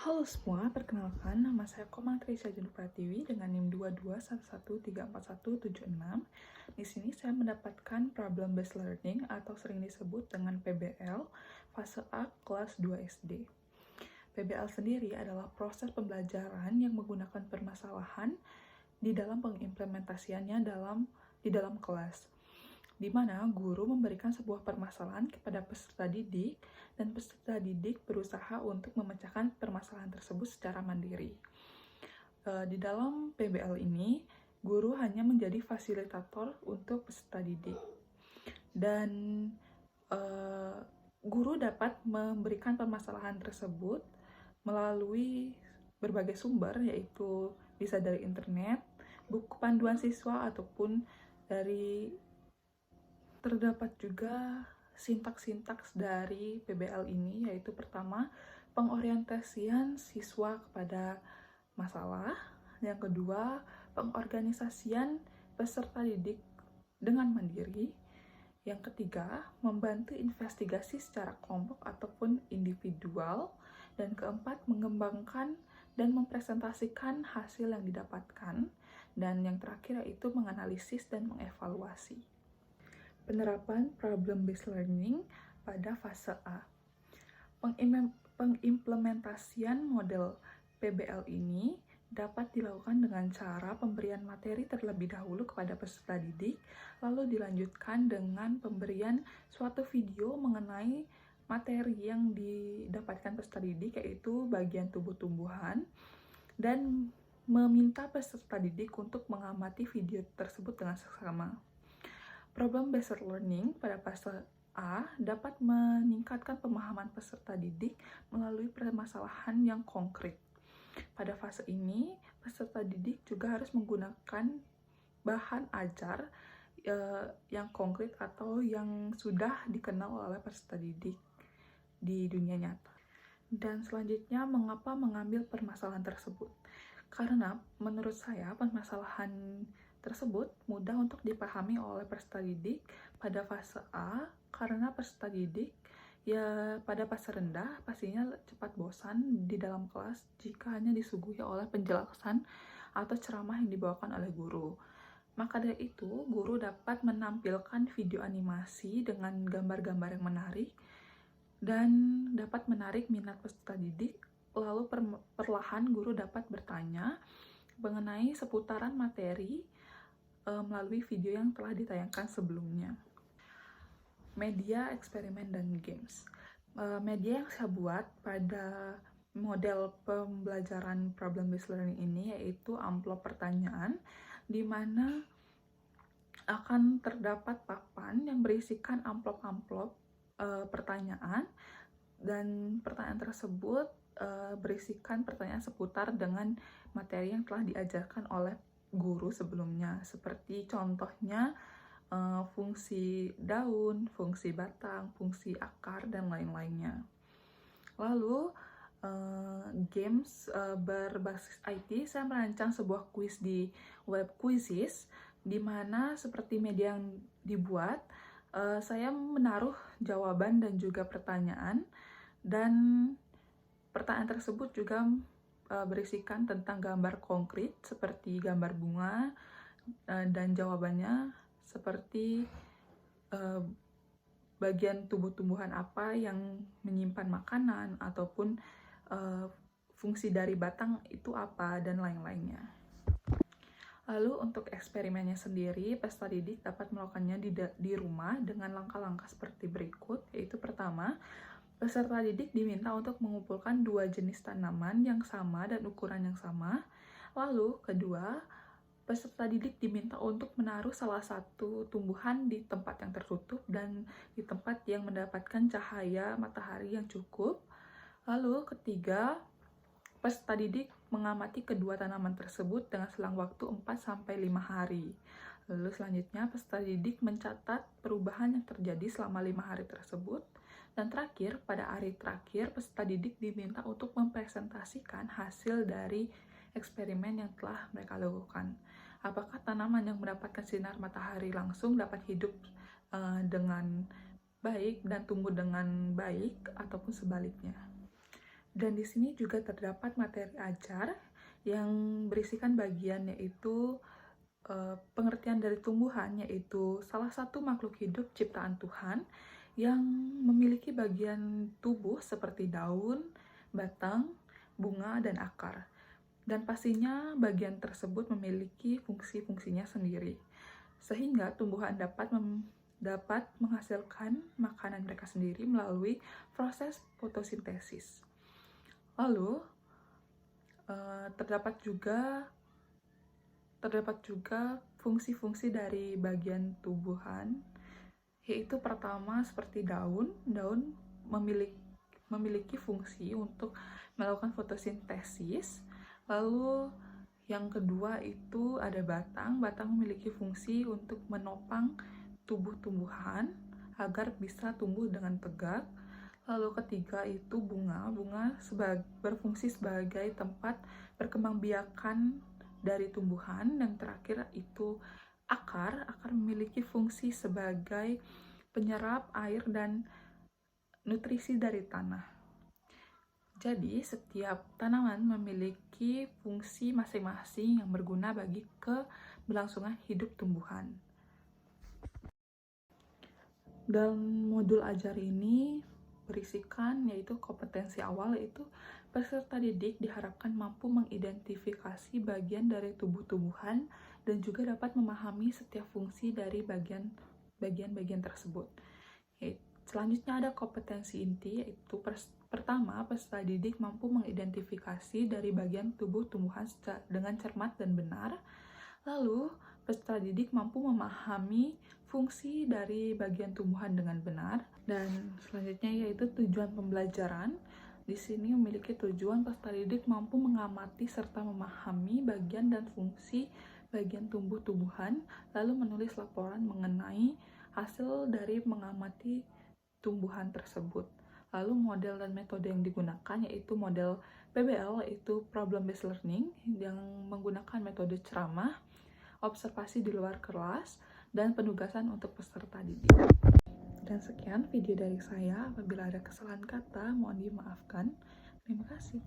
Halo semua, perkenalkan nama saya Komang Trisha Pratiwi dengan NIM 2211341176. Di sini saya mendapatkan problem based learning atau sering disebut dengan PBL fase A kelas 2 SD. PBL sendiri adalah proses pembelajaran yang menggunakan permasalahan di dalam pengimplementasiannya di dalam kelas, di mana guru memberikan sebuah permasalahan kepada peserta didik dan peserta didik berusaha untuk memecahkan permasalahan tersebut secara mandiri. Di dalam PBL ini, guru hanya menjadi fasilitator untuk peserta didik. Dan guru dapat memberikan permasalahan tersebut melalui berbagai sumber, yaitu bisa dari internet, buku panduan siswa, ataupun dari terdapat juga sintaks-sintaks dari PBL ini, yaitu pertama, pengorientasian siswa kepada masalah. Yang kedua, pengorganisasian peserta didik dengan mandiri. Yang ketiga, membantu investigasi secara kelompok ataupun individual. Dan keempat, mengembangkan dan mempresentasikan hasil yang didapatkan. Dan yang terakhir yaitu menganalisis dan mengevaluasi. Penerapan problem-based learning pada fase A. Pengimplementasian model PBL ini dapat dilakukan dengan cara pemberian materi terlebih dahulu kepada peserta didik, lalu dilanjutkan dengan pemberian suatu video mengenai materi yang didapatkan peserta didik, yaitu bagian tubuh tumbuhan, dan meminta peserta didik untuk mengamati video tersebut dengan seksama. Problem-based learning pada fase A dapat meningkatkan pemahaman peserta didik melalui permasalahan yang konkret. Pada fase ini, peserta didik juga harus menggunakan bahan ajar yang konkret atau yang sudah dikenal oleh peserta didik di dunia nyata. Dan selanjutnya, mengapa mengambil permasalahan tersebut? Karena menurut saya permasalahan tersebut mudah untuk dipahami oleh peserta didik pada fase A, karena peserta didik ya pada fase rendah pastinya cepat bosan di dalam kelas jika hanya disuguhi oleh penjelasan atau ceramah yang dibawakan oleh guru. Maka dari itu, guru dapat menampilkan video animasi dengan gambar-gambar yang menarik dan dapat menarik minat peserta didik. Lalu perlahan guru dapat bertanya mengenai seputaran materi melalui video yang telah ditayangkan sebelumnya. Media, eksperimen, dan games. Media yang saya buat pada model pembelajaran problem-based learning ini yaitu amplop pertanyaan, di mana akan terdapat papan yang berisikan amplop-amplop pertanyaan, dan pertanyaan tersebut berisikan pertanyaan seputar dengan materi yang telah diajarkan oleh guru sebelumnya, seperti contohnya fungsi daun, fungsi batang, fungsi akar, dan lain-lainnya. Lalu games berbasis IT, saya merancang sebuah kuis di web Quizizz, di mana seperti media yang dibuat, saya menaruh jawaban dan juga pertanyaan, dan pertanyaan tersebut juga berisikan tentang gambar konkret seperti gambar bunga, dan jawabannya seperti bagian tubuh-tumbuhan apa yang menyimpan makanan, ataupun fungsi dari batang itu apa, dan lain-lainnya. Lalu untuk eksperimennya sendiri, peserta didik dapat melakukannya di rumah dengan langkah-langkah seperti berikut, yaitu pertama, peserta didik diminta untuk mengumpulkan 2 jenis tanaman yang sama dan ukuran yang sama. Lalu kedua, peserta didik diminta untuk menaruh salah satu tumbuhan di tempat yang tertutup dan di tempat yang mendapatkan cahaya matahari yang cukup. Lalu ketiga, peserta didik mengamati kedua tanaman tersebut dengan selang waktu 4-5 hari. Lalu selanjutnya, peserta didik mencatat perubahan yang terjadi selama 5 hari tersebut. Dan terakhir, pada hari terakhir, peserta didik diminta untuk mempresentasikan hasil dari eksperimen yang telah mereka lakukan. Apakah tanaman yang mendapatkan sinar matahari langsung dapat hidup dengan baik dan tumbuh dengan baik, ataupun sebaliknya. Dan di sini juga terdapat materi ajar yang berisikan bagian yaitu pengertian dari tumbuhan, yaitu salah satu makhluk hidup ciptaan Tuhan yang memiliki bagian tubuh seperti daun, batang, bunga, dan akar. Dan pastinya bagian tersebut memiliki fungsi-fungsinya sendiri, sehingga tumbuhan dapat menghasilkan makanan mereka sendiri melalui proses fotosintesis. Lalu, terdapat juga fungsi-fungsi dari bagian tubuhan, yaitu pertama seperti daun. Daun memiliki fungsi untuk melakukan fotosintesis. Lalu yang kedua itu ada batang. Batang memiliki fungsi untuk menopang tubuh tumbuhan agar bisa tumbuh dengan tegak. Lalu ketiga itu bunga. Bunga berfungsi sebagai tempat perkembangbiakan dari tumbuhan. Dan terakhir itu akar. Akar memiliki fungsi sebagai penyerap air dan nutrisi dari tanah. Jadi setiap tanaman memiliki fungsi masing-masing yang berguna bagi keberlangsungan hidup tumbuhan. Dalam modul ajar ini berisikan yaitu kompetensi awal, yaitu peserta didik diharapkan mampu mengidentifikasi bagian dari tubuh tumbuhan dan juga dapat memahami setiap fungsi dari bagian-bagian tersebut. Selanjutnya ada kompetensi inti, yaitu pertama, peserta didik mampu mengidentifikasi dari bagian tubuh tumbuhan dengan cermat dan benar. Lalu, peserta didik mampu memahami fungsi dari bagian tumbuhan dengan benar. Dan selanjutnya yaitu tujuan pembelajaran. Di sini memiliki tujuan peserta didik mampu mengamati serta memahami bagian dan fungsi bagian tumbuhan, lalu menulis laporan mengenai hasil dari mengamati tumbuhan tersebut. Lalu model dan metode yang digunakan yaitu model PBL, yaitu Problem Based Learning, yang menggunakan metode ceramah, observasi di luar kelas, dan penugasan untuk peserta didik. Dan sekian video dari saya. Apabila ada kesalahan kata, mohon dimaafkan. Terima kasih.